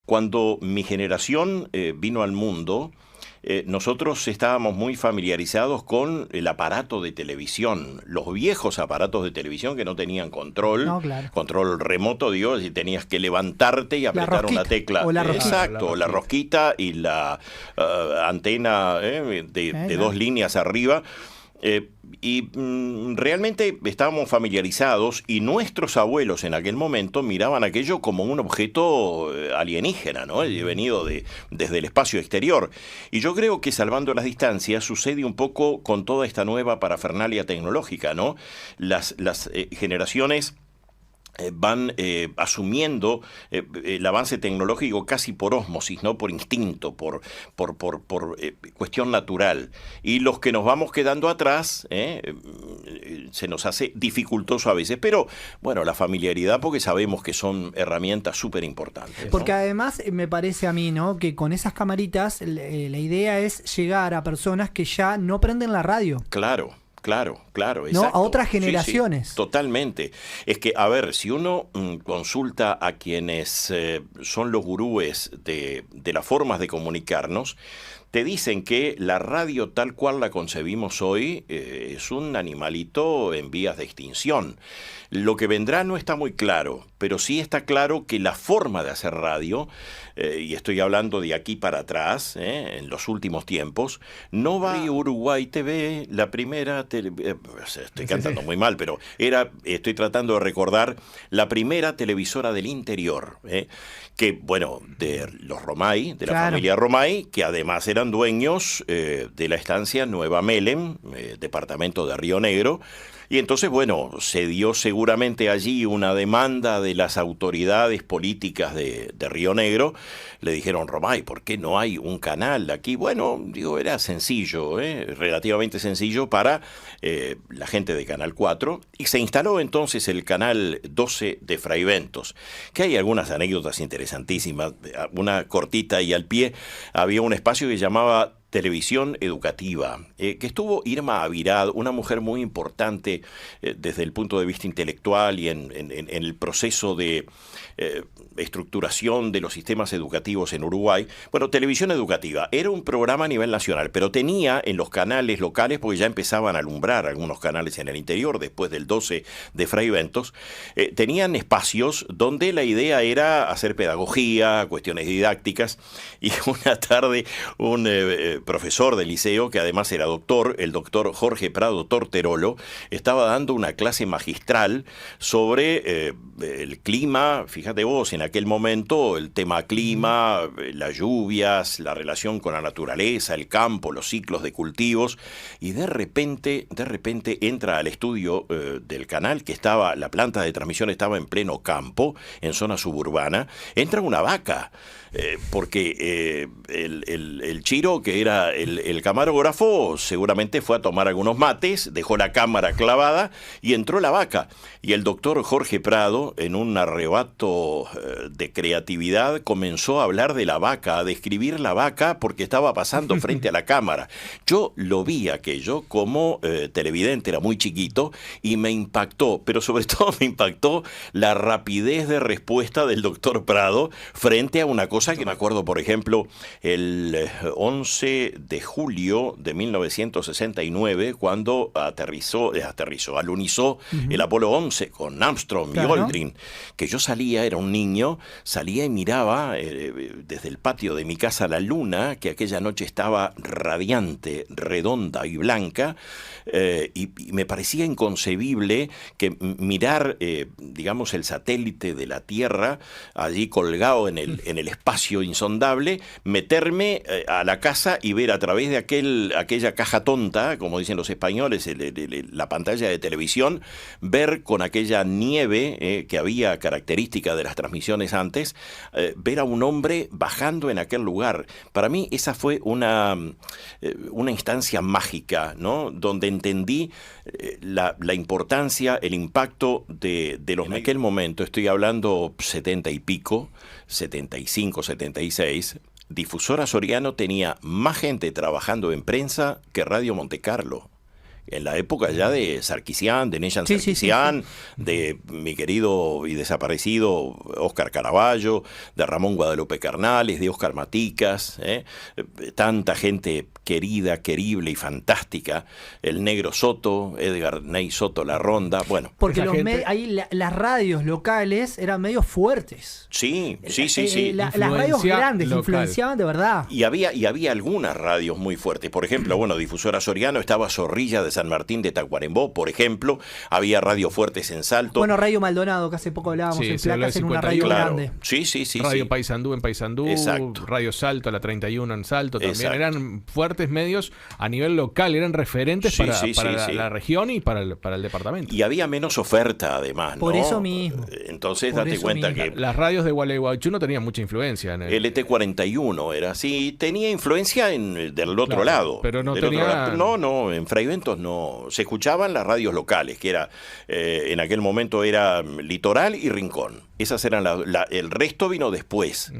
Cuando mi generación vino al mundo, nosotros estábamos muy familiarizados con el aparato de televisión, los viejos aparatos de televisión que no tenían control, No, claro. control remoto, digo, y tenías que levantarte y apretar una tecla. O la rosquita. Exacto, la rosquita y la antena de dos líneas arriba. Realmente estábamos familiarizados y nuestros abuelos en aquel momento miraban aquello como un objeto alienígena, ¿no? Venido desde el espacio exterior. Y yo creo que, salvando las distancias, sucede un poco con toda esta nueva parafernalia tecnológica, ¿no? Las generaciones van asumiendo el avance tecnológico casi por ósmosis, no por instinto, por cuestión natural. Y los que nos vamos quedando atrás, se nos hace dificultoso a veces. Pero, bueno, la familiaridad, porque sabemos que son herramientas súper importantes, ¿no? Porque además me parece a mí, ¿no?, que con esas camaritas la idea es llegar a personas que ya no prenden la radio. Claro. Claro, ¿No? exacto. A otras Sí, generaciones. sí, totalmente. Es que, a ver, si uno consulta a quienes son los gurúes de las formas de comunicarnos, te dicen que la radio tal cual la concebimos hoy es un animalito en vías de extinción. Lo que vendrá no está muy claro, pero sí está claro que la forma de hacer radio, y estoy hablando de aquí para atrás, en los últimos tiempos, no va a Uruguay TV, la primera estoy cantando muy mal, pero estoy tratando de recordar la primera televisora del interior, que, bueno, de los Romay, de la familia Romay, que además eran dueños de la estancia Nueva Melem, departamento de Río Negro. Y entonces, bueno, se dio seguramente allí una demanda de las autoridades políticas de Río Negro. Le dijeron: Romay, ¿por qué no hay un canal aquí? Bueno, digo, era sencillo, relativamente sencillo para la gente de Canal 4. Y se instaló entonces el Canal 12 de Fraiventos, que hay algunas anécdotas interesantísimas. Una cortita y al pie, había un espacio que llamaba Televisión Educativa, que estuvo Irma Avirad, una mujer muy importante desde el punto de vista intelectual y en el proceso de estructuración de los sistemas educativos en Uruguay. Bueno, Televisión Educativa era un programa a nivel nacional, pero tenía en los canales locales, porque ya empezaban a alumbrar algunos canales en el interior después del 12 de Fraiventos, tenían espacios donde la idea era hacer pedagogía, cuestiones didácticas. Y una tarde un profesor del liceo, que además era doctor, el doctor Jorge Prado Torterolo, estaba dando una clase magistral sobre el clima. Fíjate vos, en aquel momento el tema clima, las lluvias, la relación con la naturaleza, el campo, los ciclos de cultivos, y de repente entra al estudio del canal, que estaba, la planta de transmisión estaba en pleno campo, en zona suburbana, entra una vaca. Porque el Chiro, que era el camarógrafo, seguramente fue a tomar algunos mates, dejó la cámara clavada y entró la vaca. Y el doctor Jorge Prado, en un arrebato de creatividad, comenzó a hablar de la vaca, a describir la vaca, porque estaba pasando frente a la cámara. Yo lo vi aquello como televidente, era muy chiquito, y me impactó, pero sobre todo me impactó la rapidez de respuesta del doctor Prado frente a una cosa que me acuerdo, por ejemplo, el 11 de julio de 1969, cuando alunizó el Apolo 11 con Armstrong y Aldrin, que yo era un niño, salía y miraba desde el patio de mi casa la luna, que aquella noche estaba radiante, redonda y blanca, y me parecía inconcebible que mirar, digamos, el satélite de la Tierra allí colgado en el espacio insondable, meterme a la casa y ver a través de aquella caja tonta, como dicen los españoles, la pantalla de televisión, ver con aquella nieve que había característica de las transmisiones antes, ver a un hombre bajando en aquel lugar. Para mí esa fue una instancia mágica, ¿no?, donde entendí la importancia, el impacto de los... En aquel momento, estoy hablando 70 y pico, 75, 76, Difusora Soriano tenía más gente trabajando en prensa que Radio Montecarlo, en la época ya de Sarkisian, de Neyan Sí, Sarkisian, de mi querido y desaparecido Óscar Caraballo, de Ramón Guadalupe Carnales, de Óscar Maticas, tanta gente querida, querible y fantástica, el Negro Soto, Edgar Ney Soto La Ronda, bueno. Porque ahí las radios locales eran medio fuertes. Sí. Las radios grandes local. Influenciaban de verdad. Y había algunas radios muy fuertes. Por ejemplo, Difusora Soriano, estaba Zorrilla de San Martín de Tacuarembó, por ejemplo. Había radio fuertes en Salto. Radio Maldonado, que hace poco hablábamos, en Placas, en una radio grande. Sí. Radio Paysandú en Paysandú. Exacto. Radio Salto, la 31 en Salto también. Exacto. Eran fuertes medios a nivel local, eran referentes para la región y para el departamento. Y había menos oferta, además, Por eso mismo. Entonces, date cuenta que las radios de Gualeguaychú no tenían mucha influencia en el LT41 era así, tenía influencia del otro lado. Pero no tenía... No, en Fray Ventos no. Se escuchaban las radios locales, que era en aquel momento era Litoral y Rincón. Esas eran el resto vino después.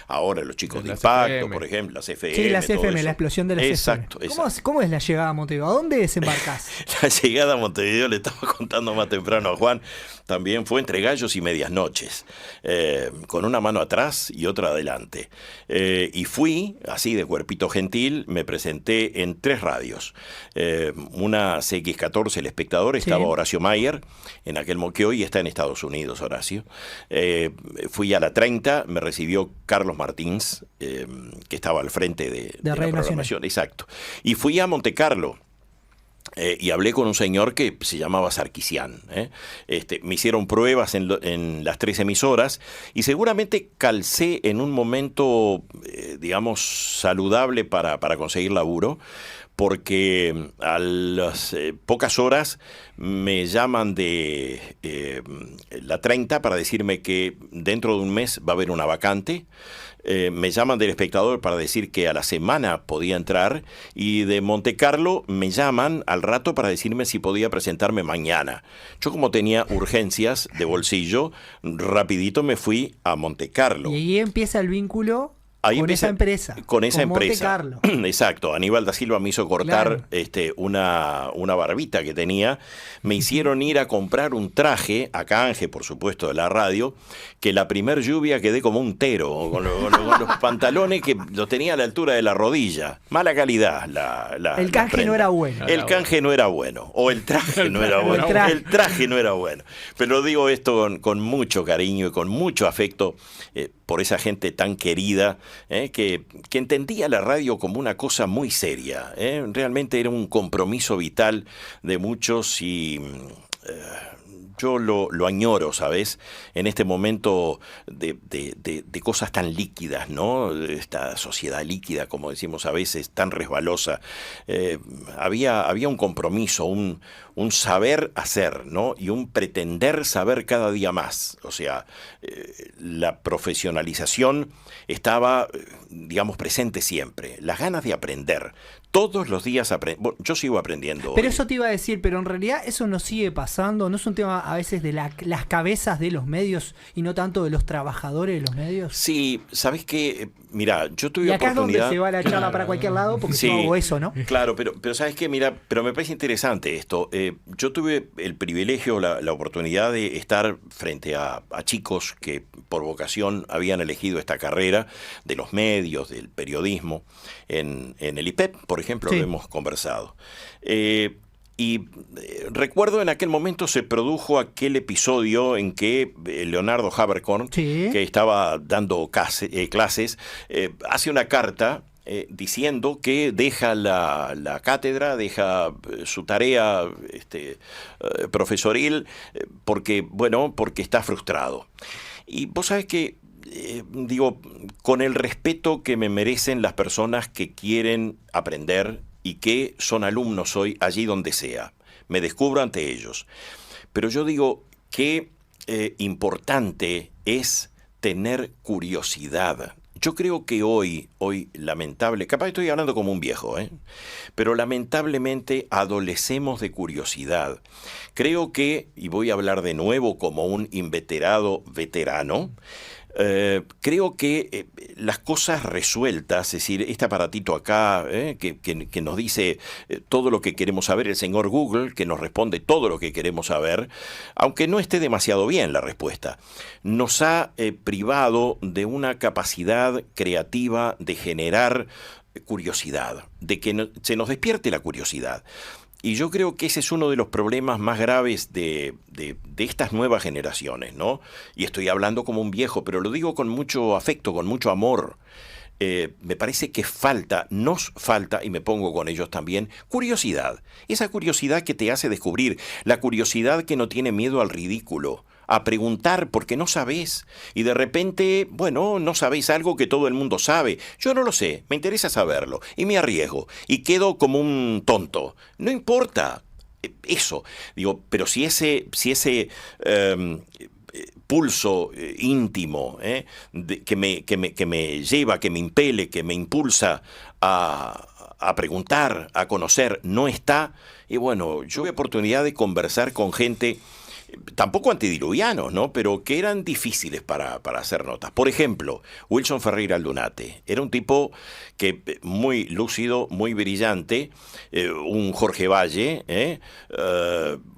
Ahora los chicos de Impacto, FM. Por ejemplo, las FM. Sí, las FM, la explosión de las exacto, FM. ¿Cómo es la llegada a Montevideo? ¿A dónde desembarcás? La llegada a Montevideo, le estaba contando más temprano a Juan, también fue entre gallos y medias noches, con una mano atrás y otra adelante. Y fui, así de cuerpito gentil, me presenté en 3 radios. Una CX14, El Espectador, estaba Horacio Mayer, en aquel que hoy está en Estados Unidos, Horacio. Fui a la 30, me recibió Carlos Martins, que estaba al frente de la programación. Nacional. Exacto. Y fui a Monte Carlo. Y hablé con un señor que se llamaba Sarkisian. Me hicieron pruebas en las 3 emisoras y seguramente calcé en un momento, digamos, saludable para conseguir laburo, porque a las pocas horas me llaman de la 30 para decirme que dentro de un mes va a haber una vacante. Me llaman del Espectador para decir que a la semana podía entrar, y de Monte Carlo me llaman al rato para decirme si podía presentarme mañana. Yo, como tenía urgencias de bolsillo, rapidito me fui a Monte Carlo. Y ahí empieza el vínculo con esa empresa. Monte Carlo. Exacto. Aníbal da Silva me hizo cortar una barbita que tenía. Me hicieron ir a comprar un traje, a canje, por supuesto, de la radio, que la primer lluvia quedé como un tero, con los pantalones que los tenía a la altura de la rodilla. Mala calidad. El canje no era bueno. El canje no era bueno. O el traje no era bueno. El traje no era bueno. Pero digo esto con mucho cariño y con mucho afecto por esa gente tan querida, que entendía la radio como una cosa muy seria. Realmente era un compromiso vital de muchos, y yo lo añoro, ¿sabes? En este momento de cosas tan líquidas, ¿no? Esta sociedad líquida, como decimos a veces, tan resbalosa. Había un compromiso, un saber hacer, ¿no? Y un pretender saber cada día más. O sea, la profesionalización estaba, digamos, presente siempre. Las ganas de aprender. Todos los días yo sigo aprendiendo. Pero eso te iba a decir, pero en realidad eso nos sigue pasando. ¿No es un tema a veces de las cabezas de los medios y no tanto de los trabajadores de los medios? Sí, ¿sabes qué? Mira, yo tuve oportunidad... Y acá es donde se va la charla para cualquier lado, porque yo hago eso, ¿no? Claro, pero ¿sabes qué? Mira, pero me parece interesante esto. Yo tuve el privilegio, la oportunidad de estar frente a chicos que por vocación habían elegido esta carrera de los medios, del periodismo, en el IPEP, por ejemplo, lo hemos conversado. Y recuerdo en aquel momento se produjo aquel episodio en que Leonardo Haberkorn, que estaba dando clases, hace una carta diciendo que deja la cátedra, deja su tarea profesoril, porque está frustrado. Y vos sabés que, digo, con el respeto que me merecen las personas que quieren aprender y que son alumnos hoy allí donde sea, me descubro ante ellos. Pero yo digo que importante es tener curiosidad. Yo creo que hoy capaz estoy hablando como un viejo, pero lamentablemente adolecemos de curiosidad. Creo que, y voy a hablar de nuevo como un inveterado veterano, creo que las cosas resueltas, es decir, este aparatito acá que nos dice todo lo que queremos saber, el señor Google, que nos responde todo lo que queremos saber, aunque no esté demasiado bien la respuesta, nos ha privado de una capacidad creativa de generar curiosidad, de que se nos despierte la curiosidad. Y yo creo que ese es uno de los problemas más graves de estas nuevas generaciones, ¿no? Y estoy hablando como un viejo, pero lo digo con mucho afecto, con mucho amor. Me parece que nos falta, y me pongo con ellos también, curiosidad. Esa curiosidad que te hace descubrir, la curiosidad que no tiene miedo al ridículo, a preguntar porque no sabés y de repente, bueno, no sabés algo que todo el mundo sabe. Yo no lo sé, me interesa saberlo y me arriesgo y quedo como un tonto. No importa eso, digo, pero si ese pulso íntimo que me lleva, que me impele, que me impulsa a preguntar, a conocer, no está, y bueno, yo tuve oportunidad de conversar con gente tampoco antidiluvianos, ¿no? Pero que eran difíciles para hacer notas. Por ejemplo, Wilson Ferreira Aldunate. Era un tipo que muy lúcido, muy brillante, un Jorge Valle,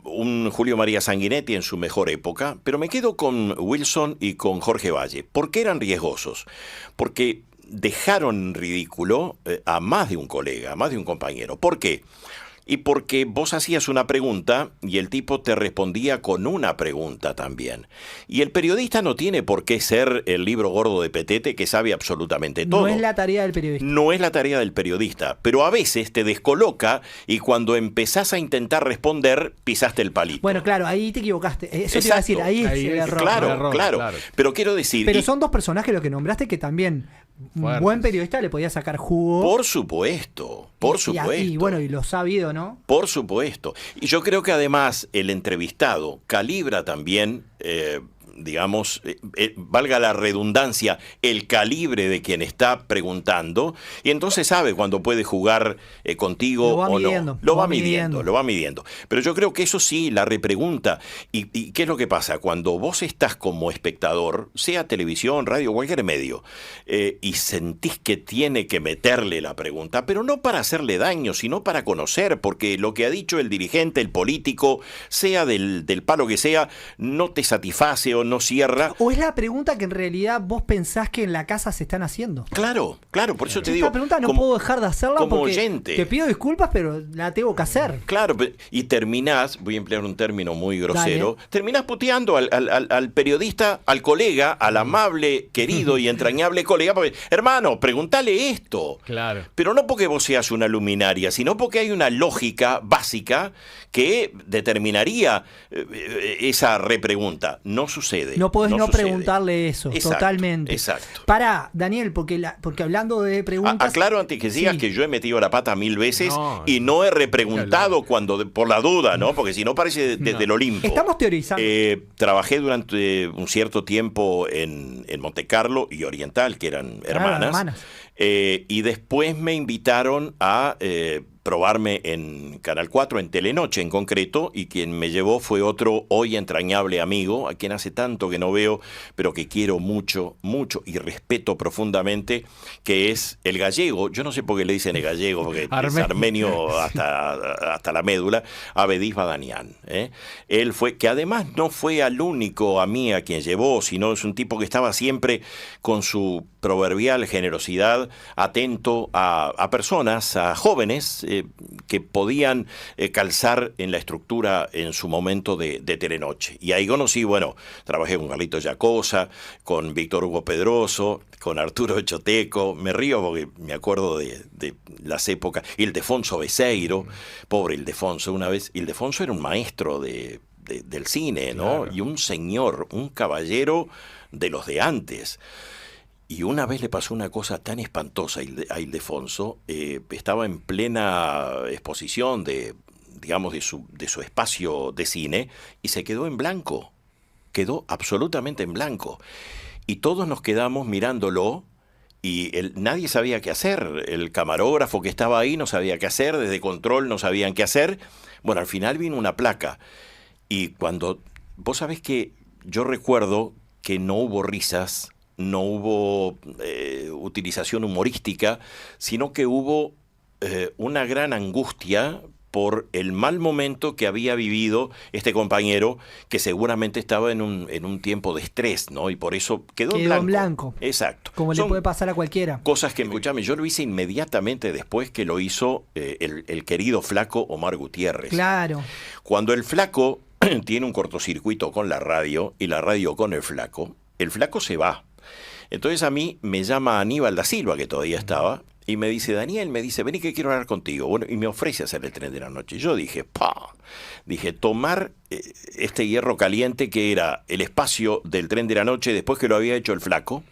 un Julio María Sanguinetti en su mejor época, pero me quedo con Wilson y con Jorge Valle. ¿Por qué eran riesgosos? Porque dejaron en ridículo a más de un colega, a más de un compañero. ¿Por qué? Y porque vos hacías una pregunta y el tipo te respondía con una pregunta también. Y el periodista no tiene por qué ser el libro gordo de Petete que sabe absolutamente todo. No es la tarea del periodista. No es la tarea del periodista, pero a veces te descoloca y cuando empezás a intentar responder, pisaste el palito. Bueno, claro, ahí te equivocaste. Eso te iba a decir, ahí es el error. Claro. Pero quiero decir... Pero son dos personajes los que nombraste que también un buen periodista le podía sacar jugo. Por supuesto. Y bueno, y lo sabido, ¿no? Por supuesto. Y yo creo que además el entrevistado calibra también, digamos, valga la redundancia, el calibre de quien está preguntando, y entonces sabe cuándo puede jugar contigo o no. Lo va midiendo. Pero yo creo que eso sí, la repregunta. ¿Y qué es lo que pasa? Cuando vos estás como espectador, sea televisión, radio, cualquier medio, y sentís que tiene que meterle la pregunta, pero no para hacerle daño, sino para conocer, porque lo que ha dicho el dirigente, el político, sea del palo que sea, no te satisface o no cierra. O es la pregunta que en realidad vos pensás que en la casa se están haciendo. Claro, por eso te digo. Esta pregunta no puedo dejar de hacerla como porque oyente. Te pido disculpas, pero la tengo que hacer. Claro, y terminás, voy a emplear un término muy grosero, terminás puteando al periodista, al colega, al amable, querido y entrañable colega, porque, hermano, preguntale esto. Claro. Pero no porque vos seas una luminaria, sino porque hay una lógica básica que determinaría esa repregunta. No sucede. No podés no preguntarle eso, totalmente. Exacto. Pará, Daniel, porque hablando de preguntas... Aclaro antes que sigas que yo he metido la pata 1000 veces y no he repreguntado por la duda, ¿no? Porque si no parece desde el Olimpo. Estamos teorizando. Trabajé durante un cierto tiempo en Monte Carlo y Oriental, que eran hermanas. Y después me invitaron a probarme en Canal 4, en Telenoche en concreto, y quien me llevó fue otro hoy entrañable amigo, a quien hace tanto que no veo, pero que quiero mucho, mucho y respeto profundamente, que es el gallego. Yo no sé por qué le dicen el gallego, porque es armenio hasta la médula, Abedís Badanian. Él fue, que además no fue al único a mí a quien llevó, sino es un tipo que estaba siempre con su proverbial generosidad, atento a personas, a jóvenes que podían calzar en la estructura en su momento de Telenoche. Y ahí conocí, trabajé con Carlito Yacosa, con Víctor Hugo Pedroso, con Arturo Choteco, me río porque me acuerdo de las épocas, Ildefonso Beseiro, pobre Ildefonso, una vez, Ildefonso era un maestro del cine, ¿no? Claro. Y un señor, un caballero de los de antes. Y una vez le pasó una cosa tan espantosa a Ildefonso, estaba en plena exposición de su espacio de cine y se quedó en blanco, quedó absolutamente en blanco. Y todos nos quedamos mirándolo y nadie sabía qué hacer, el camarógrafo que estaba ahí no sabía qué hacer, desde control no sabían qué hacer. Bueno, al final vino una placa y vos sabés que yo recuerdo que no hubo risas, no hubo utilización humorística, sino que hubo una gran angustia por el mal momento que había vivido este compañero, que seguramente estaba en un tiempo de estrés, ¿no? Y por eso quedó en blanco. Exacto. Como le puede pasar a cualquiera. Cosas que, escuchame, yo lo hice inmediatamente después que lo hizo el querido flaco Omar Gutiérrez. Claro. Cuando el flaco tiene un cortocircuito con la radio y la radio con el flaco se va. Entonces a mí me llama Aníbal da Silva, que todavía estaba, y me dice, Daniel, vení que quiero hablar contigo. Bueno, y me ofrece hacer el tren de la noche. Yo dije, tomar este hierro caliente que era el espacio del tren de la noche después que lo había hecho el flaco,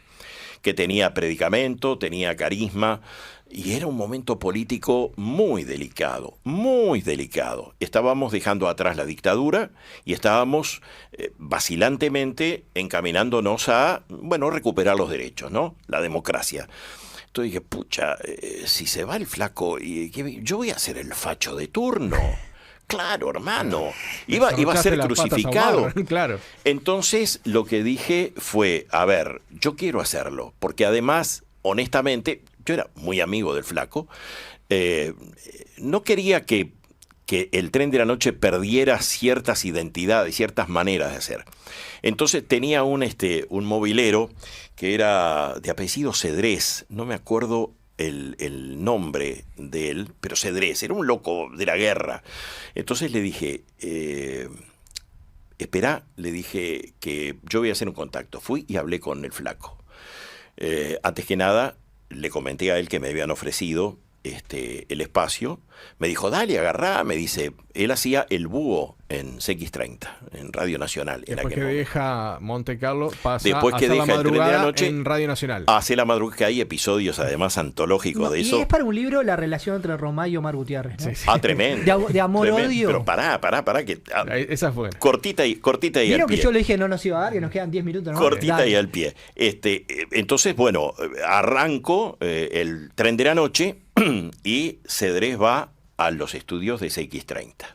que tenía predicamento, tenía carisma, y era un momento político muy delicado, muy delicado. Estábamos dejando atrás la dictadura y estábamos vacilantemente encaminándonos a, recuperar los derechos, ¿no? La democracia. Entonces dije, si se va el flaco, yo voy a ser el facho de turno. Claro, hermano. Iba a ser crucificado. Claro. Entonces lo que dije fue, a ver, yo quiero hacerlo, porque además, honestamente, yo era muy amigo del flaco, no quería que el tren de la noche perdiera ciertas identidades, ciertas maneras de hacer. Entonces tenía un mobilero que era de apellido Cedrés, no me acuerdo el nombre de él, pero Cedrés, era un loco de la guerra. Entonces le dije, espera, le dije que yo voy a hacer un contacto. Fui y hablé con el flaco. Antes que nada, le comenté a él que me habían ofrecido el espacio. Me dijo, dale, agarrá. Me dice, él hacía El Búho en CX30, en Radio Nacional. Después que deja Monte Carlo, pasa después a que hacer la deja el tren de la madrugada noche, en Radio Nacional. Hace la madrugada, que hay episodios además antológicos de eso. Y es para un libro la relación entre Romay y Omar Gutiérrez, ¿no? Sí. Tremendo. De amor-odio. Pero pará, que Esa fue. cortita y al pie. Vieron que yo le dije no nos iba a dar, que nos quedan 10 minutos, ¿no? Cortita Dale. y al pie. Entonces, arranco el tren de la noche y Cedrés va a los estudios de CX30.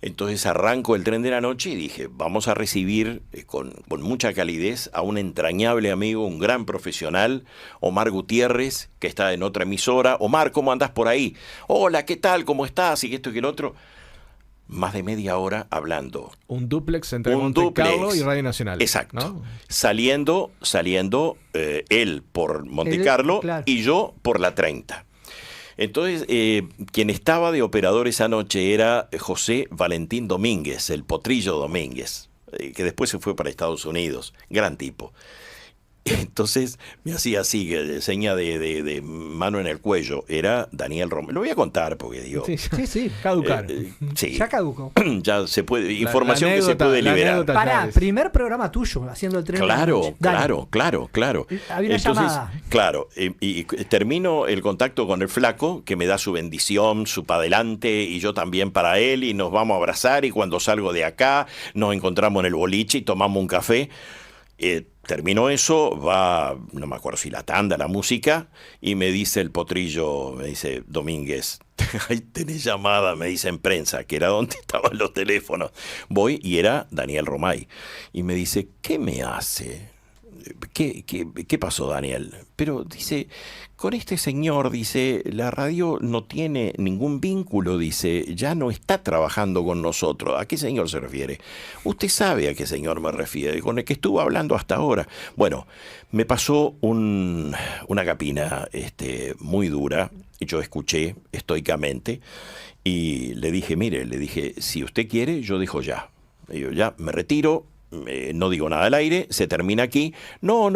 Entonces arranco el tren de la noche y dije, vamos a recibir con mucha calidez a un entrañable amigo, un gran profesional, Omar Gutiérrez, que está en otra emisora. Omar, ¿cómo andás por ahí? Hola, ¿qué tal? ¿Cómo estás? Y esto y que el otro. Más de media hora hablando. Un dúplex entre Monte Carlo y Radio Nacional. Exacto. ¿No? Saliendo él por Monte Carlo, claro, y yo por la 30. Entonces, quien estaba de operador esa noche era José Valentín Domínguez, el Potrillo Domínguez, que después se fue para Estados Unidos. Gran tipo. Entonces me hacía así, seña de mano en el cuello. Era Daniel Romay. Lo voy a contar porque digo. Sí. Caducar. Sí. Ya caducó. Ya se puede. Información que se puede liberar. Pará, primer programa tuyo, haciendo el tren. Claro. Había una llamada. Claro. Y termino el contacto con el flaco, que me da su bendición, su pa' adelante, y yo también para él, y nos vamos a abrazar, y cuando salgo de acá, nos encontramos en el boliche y tomamos un café. Terminó eso, va, no me acuerdo si la tanda, la música, y me dice el Potrillo, me dice, Domínguez, ahí tenés llamada, me dice en prensa, que era donde estaban los teléfonos. Voy y era Daniel Romay. Y me dice, ¿qué me hace? ¿Qué pasó, Daniel? Pero dice, con este señor, dice, la radio no tiene ningún vínculo, dice, ya no está trabajando con nosotros. ¿A qué señor se refiere? Usted sabe a qué señor me refiere, con el que estuvo hablando hasta ahora. Bueno, me pasó una capina muy dura, y yo escuché estoicamente, y le dije, si usted quiere, yo digo ya. Yo ya me retiro. No digo nada al aire, se termina aquí. No,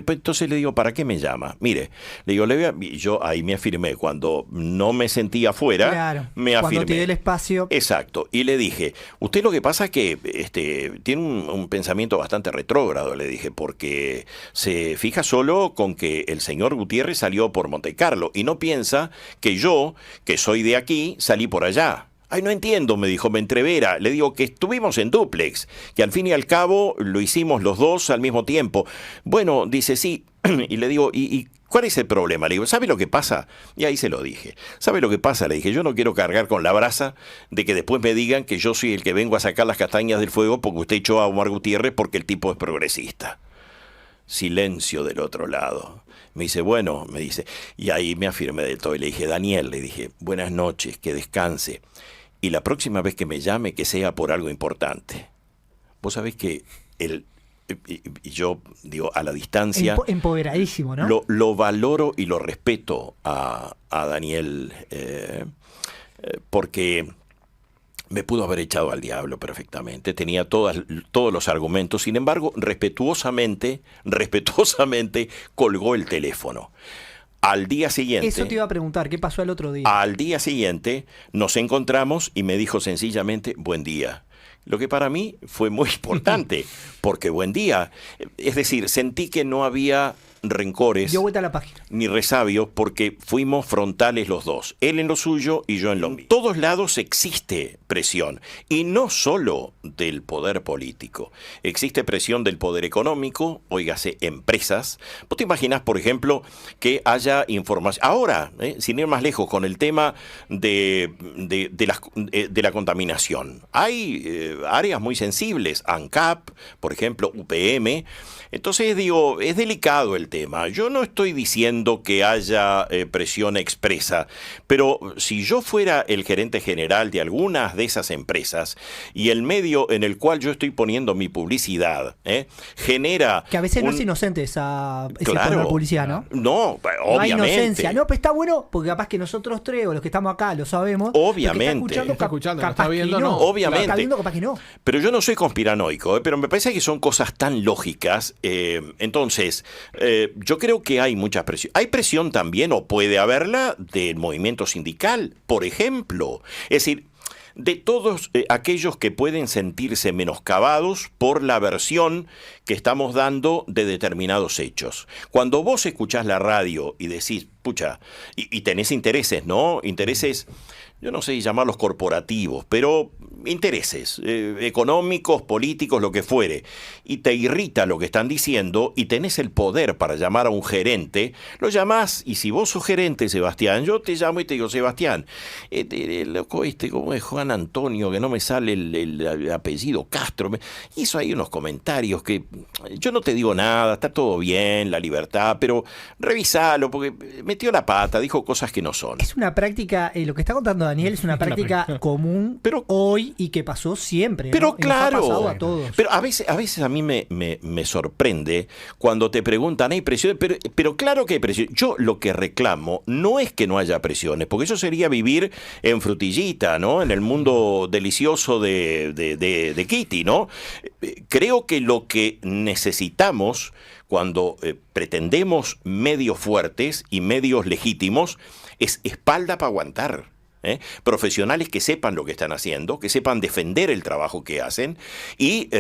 entonces le digo, ¿para qué me llama? Mire, le digo, yo ahí me afirmé. Cuando no me sentía afuera, claro, me afirmé. Cuando te dio el espacio. Exacto. Y le dije, usted lo que pasa es que tiene un pensamiento bastante retrógrado, le dije, porque se fija solo con que el señor Gutiérrez salió por Monte Carlo y no piensa que yo, que soy de aquí, salí por allá. Ay, no entiendo, me dijo, me entrevera. Le digo que estuvimos en dúplex, que al fin y al cabo lo hicimos los dos al mismo tiempo. Bueno, dice, sí. Y le digo, ¿y cuál es el problema? Le digo, ¿sabe lo que pasa? Y ahí se lo dije. ¿Sabe lo que pasa? Le dije, yo no quiero cargar con la brasa de que después me digan que yo soy el que vengo a sacar las castañas del fuego porque usted echó a Omar Gutiérrez porque el tipo es progresista. Silencio del otro lado. Me dice, bueno, me dice, y ahí me afirmé del todo y le dije, Daniel, le dije, buenas noches, que descanse. Y la próxima vez que me llame, que sea por algo importante. Vos sabés que y yo digo, a la distancia... Empoderadísimo, ¿no? Lo valoro y lo respeto a Daniel, porque me pudo haber echado al diablo perfectamente, tenía todos los argumentos, sin embargo, respetuosamente colgó el teléfono. Al día siguiente... Eso te iba a preguntar, ¿qué pasó el otro día? Al día siguiente nos encontramos y me dijo sencillamente, buen día. Lo que para mí fue muy importante, porque buen día. Es decir, sentí que no había rencores, dio vuelta a la página, ni resabios, porque fuimos frontales los dos, él en lo suyo y yo en lo mío. En todos lados existe presión, y no solo del poder político, existe presión del poder económico, óigase, empresas. Vos te imaginás, por ejemplo, que haya información, ahora, sin ir más lejos, con el tema de la contaminación. Hay áreas muy sensibles, ANCAP, por ejemplo, UPM. Entonces digo, es delicado el tema. Yo no estoy diciendo que haya presión expresa, pero si yo fuera el gerente general de algunas de esas empresas y el medio en el cual yo estoy poniendo mi publicidad genera... Que a veces no es inocente esa claro, publicidad, ¿no? No, obviamente. No hay inocencia. No, pero está bueno porque capaz que nosotros tres o los que estamos acá lo sabemos. Obviamente. Lo está escuchando, capaz lo está viendo, que no. Obviamente. Lo está viendo, capaz que no. Pero yo no soy conspiranoico, pero me parece que son cosas tan lógicas. Entonces, yo creo que hay mucha presión. Hay presión también, o puede haberla, del movimiento sindical, por ejemplo. Es decir, de todos aquellos que pueden sentirse menoscabados por la versión que estamos dando de determinados hechos. Cuando vos escuchás la radio y decís, pucha, y tenés intereses, ¿no? Intereses, yo no sé llamarlos corporativos, pero intereses económicos, políticos, lo que fuere, y te irrita lo que están diciendo y tenés el poder para llamar a un gerente, lo llamás, y si vos sos gerente, Sebastián, yo te llamo y te digo, Sebastián, loco como es Juan Antonio, que no me sale el apellido Castro, hizo ahí unos comentarios que yo no te digo nada, está todo bien, la libertad, pero revisalo, porque metió la pata, dijo cosas que no son. Es una práctica, lo que está contando Daniel es una práctica común, pero hoy, y que pasó siempre, ¿no? Pero claro, nos ha pasado a todos. Pero a veces a mí me sorprende cuando te preguntan, ¿hay presiones? Pero claro que hay presiones. Yo lo que reclamo no es que no haya presiones, porque eso sería vivir en frutillita, ¿no? En el mundo delicioso de Kitty, ¿no? Creo que lo que necesitamos cuando pretendemos medios fuertes y medios legítimos es espalda para aguantar. Profesionales que sepan lo que están haciendo, que sepan defender el trabajo que hacen, y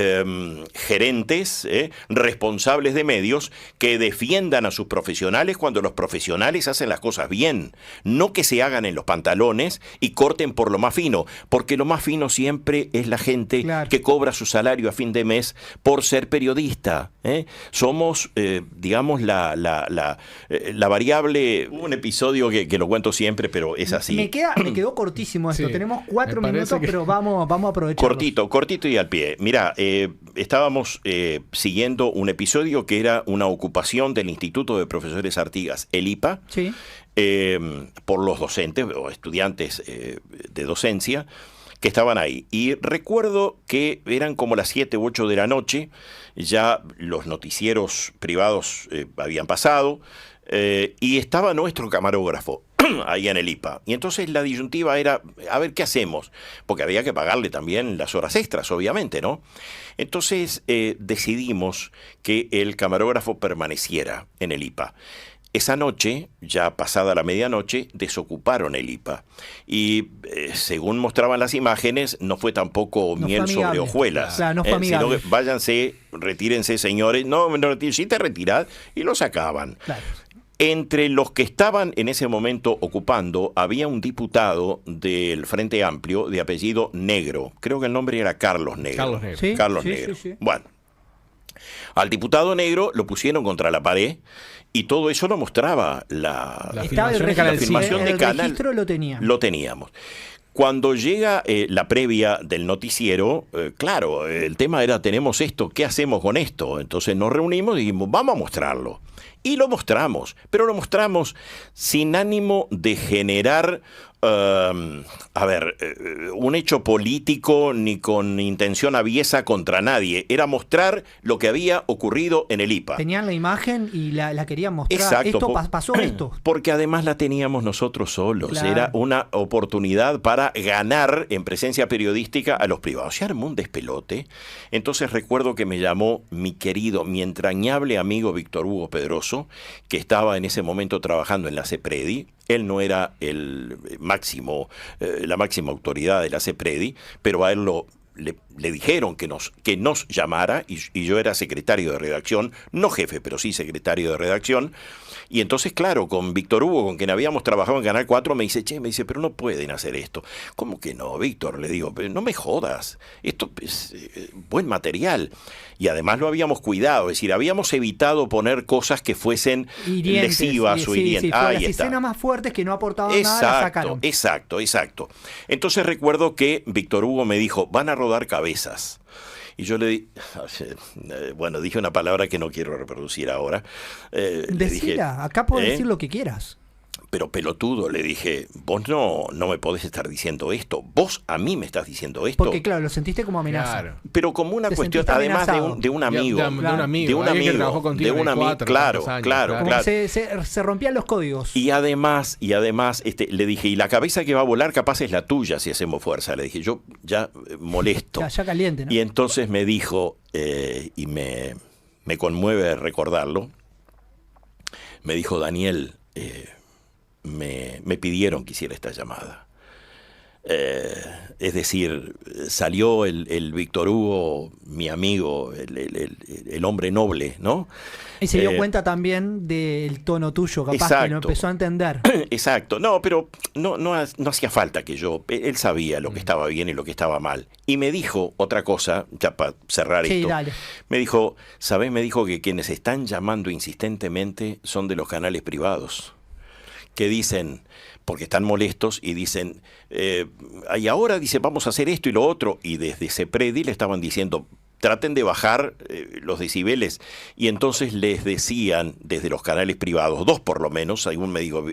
gerentes responsables de medios que defiendan a sus profesionales cuando los profesionales hacen las cosas bien, no que se hagan en los pantalones y corten por lo más fino, porque lo más fino siempre es la gente que cobra su salario a fin de mes por ser periodista. Somos, digamos, la variable. Hubo un episodio que lo cuento siempre, pero es así. Me quedó cortísimo esto. Sí, tenemos 4 minutos, pero vamos a aprovechar. Cortito y al pie. Mirá, estábamos siguiendo un episodio que era una ocupación del Instituto de Profesores Artigas, el IPA, sí, por los docentes o estudiantes de docencia que estaban ahí. Y recuerdo que eran como las 7 u 8 de la noche, ya los noticieros privados habían pasado, y estaba nuestro camarógrafo ahí en el IPA. Y entonces la disyuntiva era, a ver, ¿qué hacemos? Porque había que pagarle también las horas extras, obviamente, ¿no? Entonces decidimos que el camarógrafo permaneciera en el IPA. Esa noche, ya pasada la medianoche, desocuparon el IPA. Y según mostraban las imágenes, no fue tampoco miel sobre hojuelas. Claro, no fue amigable. Sino que váyanse, retírense, señores. No, si te retirás, y lo sacaban. Claro. Entre los que estaban en ese momento ocupando, había un diputado del Frente Amplio de apellido Negro. Creo que el nombre era Carlos Negro. Carlos Negro. ¿Sí? Carlos Negro. Sí. Bueno, al diputado Negro lo pusieron contra la pared y todo eso lo mostraba la filmación de Canal. El registro lo tenía. Lo teníamos. Cuando llega la previa del noticiero, claro, el tema era, tenemos esto, ¿qué hacemos con esto? Entonces nos reunimos y dijimos, vamos a mostrarlo. Y lo mostramos, pero lo mostramos sin ánimo de generar, un hecho político ni con intención aviesa contra nadie. Era mostrar lo que había ocurrido en el IPA. Tenían la imagen y la querían mostrar. Exacto. Pasó esto. Porque además la teníamos nosotros solos. Claro. Era una oportunidad para ganar en presencia periodística a los privados. Se armó un despelote. Entonces recuerdo que me llamó mi querido, mi entrañable amigo Víctor Hugo Pedroso, que estaba en ese momento trabajando en la CEPREDI. Él no era la máxima autoridad de la CEPREDI, pero a él le dijeron que nos llamara, y yo era secretario de redacción, no jefe, pero sí secretario de redacción. Y entonces, claro, con Víctor Hugo, con quien habíamos trabajado en Canal 4, me dice, pero no pueden hacer esto. ¿Cómo que no, Víctor? Le digo, no me jodas, esto es buen material. Y además lo habíamos cuidado, es decir, habíamos evitado poner cosas que fuesen lesivas o hirientes. Sí, las escenas más fuertes que no aportaban nada las sacaron. Exacto. Entonces recuerdo que Víctor Hugo me dijo, van a rodar cabezas. Y yo dije una palabra que no quiero reproducir ahora. Decila, acá podés decir lo que quieras. Pero pelotudo, le dije, vos no me podés estar diciendo esto. Vos a mí me estás diciendo esto. Porque claro, lo sentiste como amenaza. Claro. Pero como una cuestión, además de un amigo. De un amigo. Claro. Como se rompían los códigos. Y además, le dije, y la cabeza que va a volar capaz es la tuya si hacemos fuerza. Le dije, yo ya molesto. Ya caliente, ¿no? Y entonces me dijo, y me conmueve recordarlo, me dijo, Daniel, me pidieron que hiciera esta llamada. Es decir, salió el Víctor Hugo, mi amigo, el hombre noble, ¿no? Y se dio cuenta también del tono tuyo, capaz exacto, que lo empezó a entender. Exacto, no, pero no hacía falta que él sabía lo que estaba bien y lo que estaba mal. Y me dijo otra cosa, ya para cerrar esto. Dale. Me dijo, ¿sabés? Me dijo que quienes están llamando insistentemente son de los canales privados, que dicen, porque están molestos y dicen, y ahora dice, vamos a hacer esto y lo otro, y desde CEPREDI le estaban diciendo, traten de bajar los decibeles, y entonces les decían desde los canales privados, 2 por lo menos, según me dijo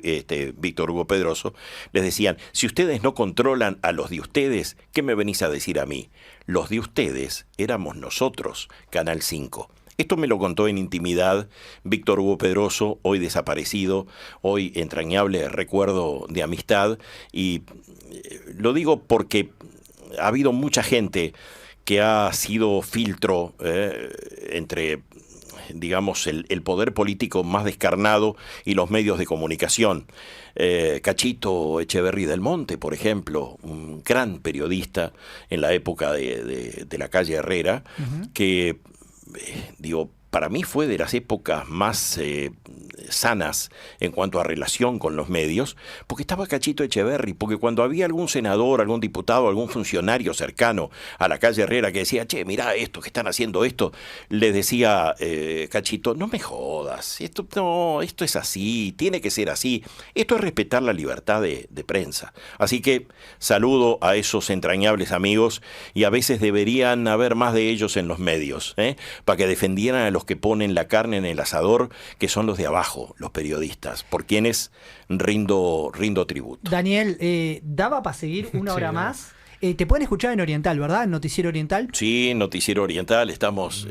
Víctor Hugo Pedroso, les decían, si ustedes no controlan a los de ustedes, ¿qué me venís a decir a mí? Los de ustedes éramos nosotros, Canal 5. Esto me lo contó en intimidad Víctor Hugo Pedroso, hoy desaparecido, hoy entrañable recuerdo de amistad, y lo digo porque ha habido mucha gente que ha sido filtro entre, digamos, el poder político más descarnado y los medios de comunicación. Cachito Echeverry del Monte, por ejemplo, un gran periodista en la época de la calle Herrera, que para mí fue de las épocas más sanas en cuanto a relación con los medios, porque estaba Cachito Echeverry, porque cuando había algún senador, algún diputado, algún funcionario cercano a la calle Herrera que decía, che, mirá esto, que están haciendo esto, le decía Cachito, no me jodas, esto es así, tiene que ser así, esto es respetar la libertad de prensa. Así que saludo a esos entrañables amigos, y a veces deberían haber más de ellos en los medios, para que defendieran a los que ponen la carne en el asador, que son los de abajo, los periodistas, por quienes rindo tributo. Daniel, ¿daba para seguir una hora más? Te pueden escuchar en Oriental, ¿verdad? ¿En Noticiero Oriental? Sí, Noticiero Oriental. Estamos,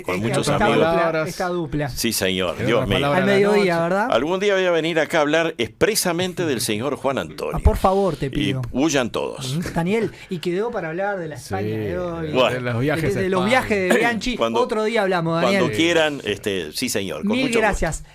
con muchos amigos. Esta dupla. Sí, señor. Dios mío. Al mediodía, ¿verdad? Algún día voy a venir acá a hablar expresamente del señor Juan Antonio. Por favor, te pido. Y huyan todos. Daniel, y quedó para hablar de la España de hoy. Bueno, de los viajes de Bianchi. Otro día hablamos, Daniel. Cuando quieran, sí, señor. Con Mil mucho gracias. Gusto.